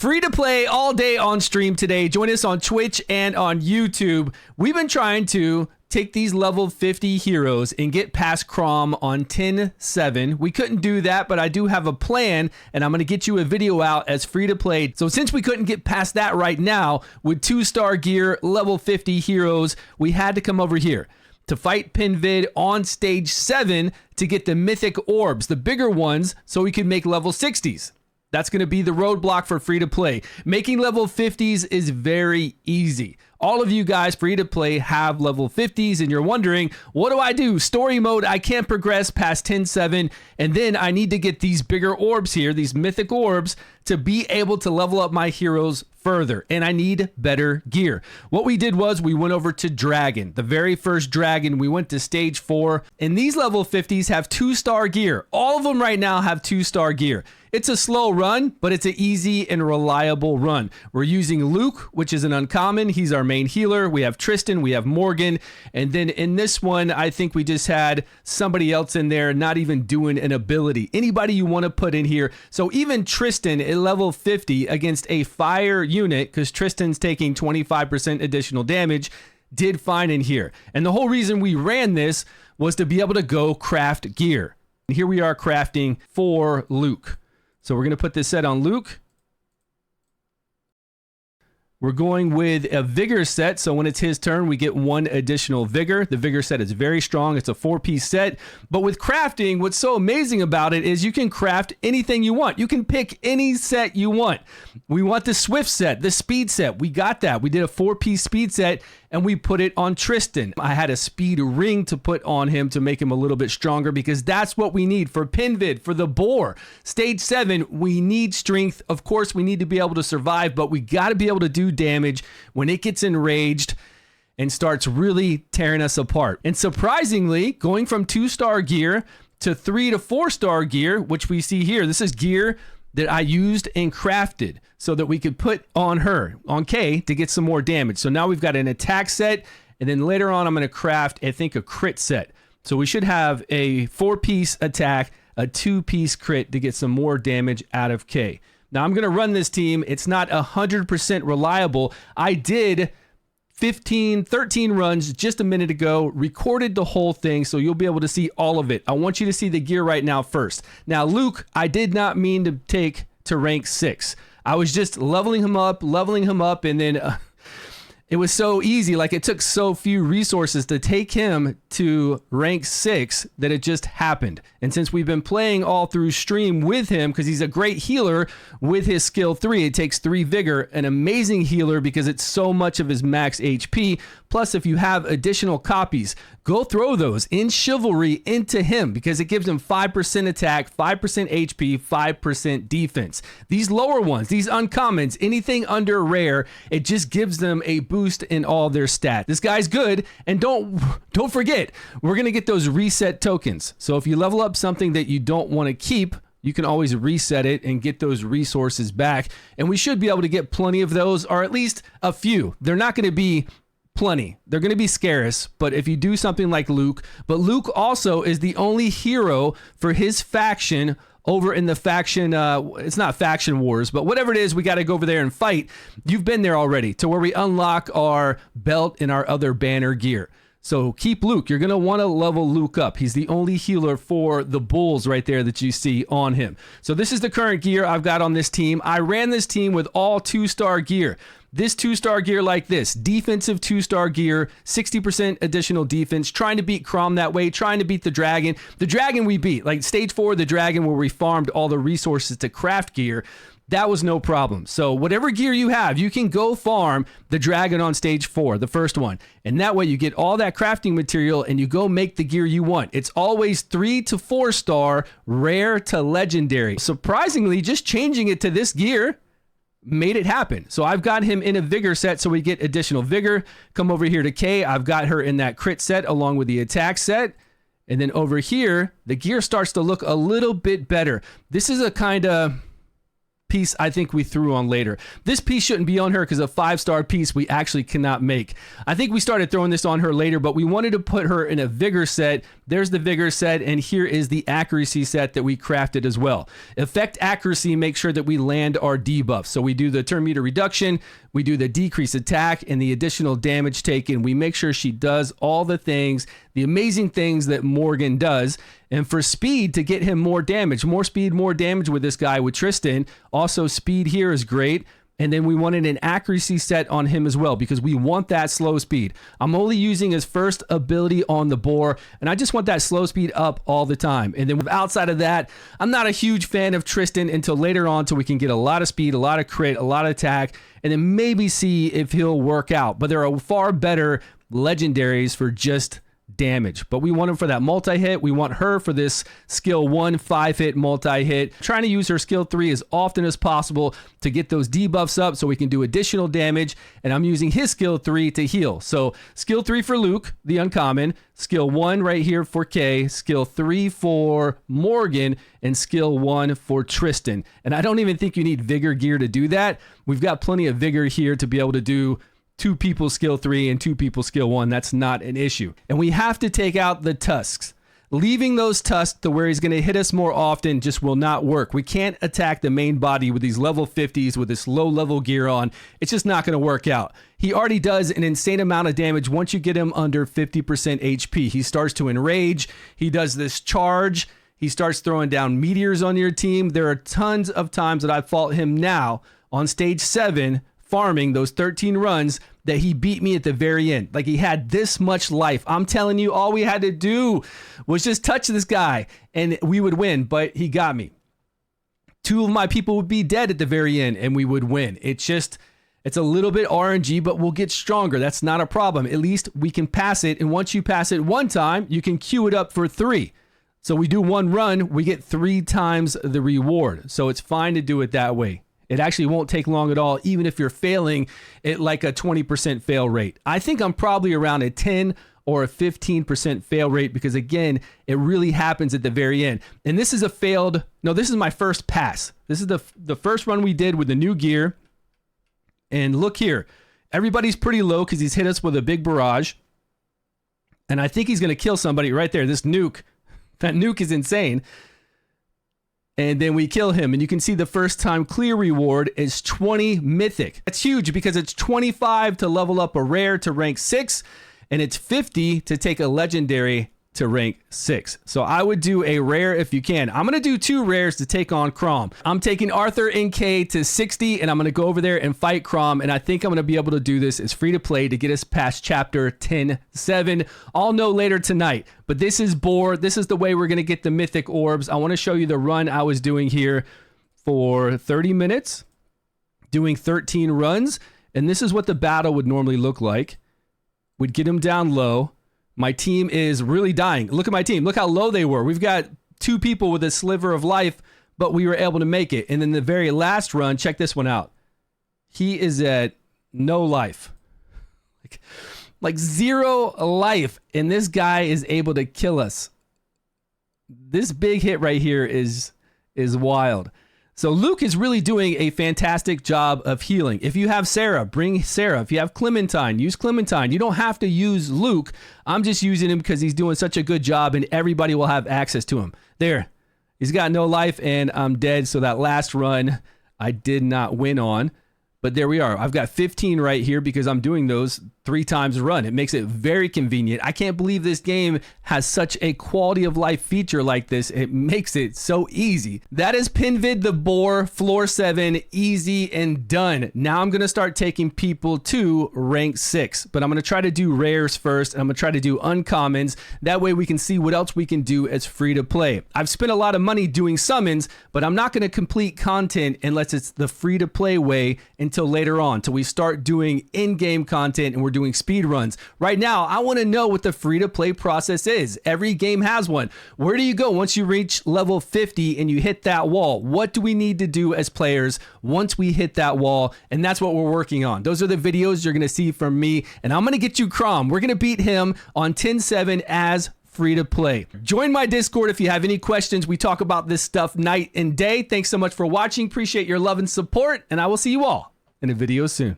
Free to play all day on stream today. Join us on Twitch and on YouTube. We've been trying to take these level 50 heroes and get past Crom on 10-7. We couldn't do that, but I do have a plan, and I'm going to get you a video out as free to play. So since we couldn't get past that right now, with 2-star gear, level 50 heroes, we had to come over here to fight Penveid on stage 7 to get the mythic orbs, the bigger ones, so we could make level 60s. That's going to be the roadblock for free to play. Making level 50s is very easy. All of you guys free to play have level 50s, and you're wondering, what do I do? Story mode, I can't progress past 10-7, and then I need to get these bigger orbs here, these mythic orbs, to be able to level up my heroes further, and I need better gear. What we did was we went over to Dragon, the very first Dragon. We went to stage 4, and these level 50s have 2-star gear. All of them right now have 2-star gear. It's a slow run, but it's an easy and reliable run. We're using Luke, which is an uncommon. He's our main healer. We have Tristan, we have Morgan, and then in this one, I think we just had somebody else in there not even doing an ability. Anybody you want to put in here. So even Tristan at level 50 against a fire unit, because Tristan's taking 25% additional damage, did fine in here. And the whole reason we ran this was to be able to go craft gear. And here we are crafting for Luke. So we're going to put this set on Luke. We're going with a vigor set, so when it's his turn, we get 1 additional vigor. The vigor set is very strong. It's a 4-piece set. But with crafting, what's so amazing about it is you can craft anything you want. You can pick any set you want. We want the swift set, the speed set. We got that. We did a 4-piece speed set, and we put it on Tristan. I had a speed ring to put on him to make him a little bit stronger, because that's what we need for Penveid, for the Boar. Stage 7, we need strength. Of course, we need to be able to survive, but we got to be able to do damage when it gets enraged and starts really tearing us apart. And surprisingly, going from 2-star gear to 3 to 4-star gear, which we see here, this is gear that I used and crafted so that we could put on her, on Kay, to get some more damage. So now we've got an attack set, and then later on I'm going to craft, I think, a crit set. So we should have a 4-piece attack, a 2-piece crit to get some more damage out of Kay. Now I'm going to run this team. It's not 100% reliable. I did 13 runs just a minute ago, recorded the whole thing, so you'll be able to see all of it. I want you to see the gear right now first. Now, Luke, I did not mean to take to rank 6. I was just leveling him up, and then it was so easy. Like, it took so few resources to take him to rank 6 that it just happened. And since we've been playing all through stream with him, because he's a great healer with his skill 3, it takes 3 vigor, an amazing healer because it's so much of his max HP. Plus, if you have additional copies, go throw those in chivalry into him, because it gives him 5% attack, 5% HP, 5% defense. These lower ones, these uncommons, anything under rare, it just gives them a boost in all their stats. This guy's good, and don't forget, we're gonna get those reset tokens. So if you level up something that you don't want to keep, you can always reset it and get those resources back. And we should be able to get plenty of those, or at least a few. They're not going to be plenty. They're going to be scarce, but if you do something like Luke, but Luke also is the only hero for his faction over in the faction, it's not faction wars, but whatever it is, we got to go over there and fight. You've been there already, to where we unlock our belt and our other banner gear. So keep Luke. You're going to want to level Luke up. He's the only healer for the bulls right there that you see on him. So this is the current gear I've got on this team. I ran this team with all 2-star gear. This 2-star gear like this, defensive 2-star gear, 60% additional defense, trying to beat Crom that way, trying to beat the Dragon. The Dragon we beat, like stage 4, the Dragon, where we farmed all the resources to craft gear. That was no problem. So whatever gear you have, you can go farm the Dragon on stage 4, the first one. And that way you get all that crafting material and you go make the gear you want. It's always 3 to 4-star, rare to legendary. Surprisingly, just changing it to this gear made it happen. So I've got him in a vigor set, so we get additional vigor. Come over here to Kay. I've got her in that crit set along with the attack set. And then over here, the gear starts to look a little bit better. This is a kind of piece I think we threw on later. This piece shouldn't be on her because a 5-star piece we actually cannot make. I think we started throwing this on her later, but we wanted to put her in a vigor set there's the vigor set, and here is the accuracy set that we crafted as well. Effect accuracy makes sure that we land our debuff. So we do the turn meter reduction, we do the decrease attack, and the additional damage taken. We make sure she does all the things, the amazing things that Morgan does. And for speed, to get him more damage, more speed, more damage with this guy, with Tristan. Also, speed here is great. And then we wanted an accuracy set on him as well, because we want that slow speed. I'm only using his first ability on the Boar, and I just want that slow speed up all the time. And then outside of that, I'm not a huge fan of Tristan until later on, till we can get a lot of speed, a lot of crit, a lot of attack, and then maybe see if he'll work out. But there are far better legendaries for just damage, but we want him for that multi-hit. We want her for this skill 1 5-hit multi-hit. Trying to use her skill 3 as often as possible to get those debuffs up so we can do additional damage, and I'm using his skill 3 to heal. So skill 3 for Luke, the uncommon, skill 1 right here for Kay, skill 3 for Morgan, and skill 1 for Tristan. And I don't even think you need vigor gear to do that. We've got plenty of vigor here to be able to do 2 people skill 3 and 2 people skill 1. That's not an issue. And we have to take out the tusks. Leaving those tusks to where he's going to hit us more often just will not work. We can't attack the main body with these level 50s with this low level gear on. It's just not going to work out. He already does an insane amount of damage once you get him under 50% HP. He starts to enrage. He does this charge. He starts throwing down meteors on your team. There are tons of times that I fought him now on stage 7 farming those 13 runs that he beat me at the very end. Like, he had this much life. I'm telling you, all we had to do was just touch this guy and we would win, but he got me. 2 of my people would be dead at the very end and we would win. It's a little bit RNG, but we'll get stronger. That's not a problem. At least we can pass it. And once you pass it 1 time, you can queue it up for 3. So we do 1 run, we get 3 times the reward. So it's fine to do it that way. It actually won't take long at all, even if you're failing at like a 20% fail rate. I think I'm probably around a 10 or a 15% fail rate, because again, it really happens at the very end. And this is this is my first pass. This is the first run we did with the new gear. And look here, everybody's pretty low because he's hit us with a big barrage. And I think he's going to kill somebody right there. This nuke, that nuke is insane. And then we kill him, and you can see the first time clear reward is 20 mythic. That's huge because it's 25 to level up a rare to rank 6, and it's 50 to take a legendary to rank 6. So I would do a rare if you can. I'm going to do 2 rares to take on Crom. I'm taking Arthur and Kay to 60, and I'm going to go over there and fight Crom, and I think I'm going to be able to do this as free to play to get us past chapter 10-7. I'll know later tonight, but this is Boar. This is the way we're going to get the mythic orbs. I want to show you the run I was doing here for 30 minutes, doing 13 runs, and this is what the battle would normally look like. We'd get him down low. My team is really dying. Look at my team. Look how low they were. We've got 2 people with a sliver of life, but we were able to make it. And then the very last run, check this one out. He is at no life. Like 0 life. And this guy is able to kill us. This big hit right here is wild. So Luke is really doing a fantastic job of healing. If you have Sarah, bring Sarah. If you have Clementine, use Clementine. You don't have to use Luke. I'm just using him because he's doing such a good job and everybody will have access to him. There, he's got no life and I'm dead. So that last run I did not win on. But there we are. I've got 15 right here because I'm doing those 3 times a run. It makes it very convenient. I can't believe this game has such a quality of life feature like this. It makes it so easy. That is Penveid the Boar, floor 7, easy and done. Now I'm going to start taking people to rank 6, but I'm going to try to do rares first, and I'm going to try to do uncommons. That way we can see what else we can do as free to play. I've spent a lot of money doing summons, but I'm not going to complete content unless it's the free to play way until later on, till we start doing in-game content and we're doing speed runs. Right now, I want to know what the free-to-play process is. Every game has one. Where do you go once you reach level 50 and you hit that wall? What do we need to do as players once we hit that wall? And that's what we're working on. Those are the videos you're going to see from me, and I'm going to get you Crom. We're going to beat him on 10-7 as free to play. Join my Discord if you have any questions. We talk about this stuff night and day. Thanks so much for watching. Appreciate your love and support, and I will see you all in a video soon.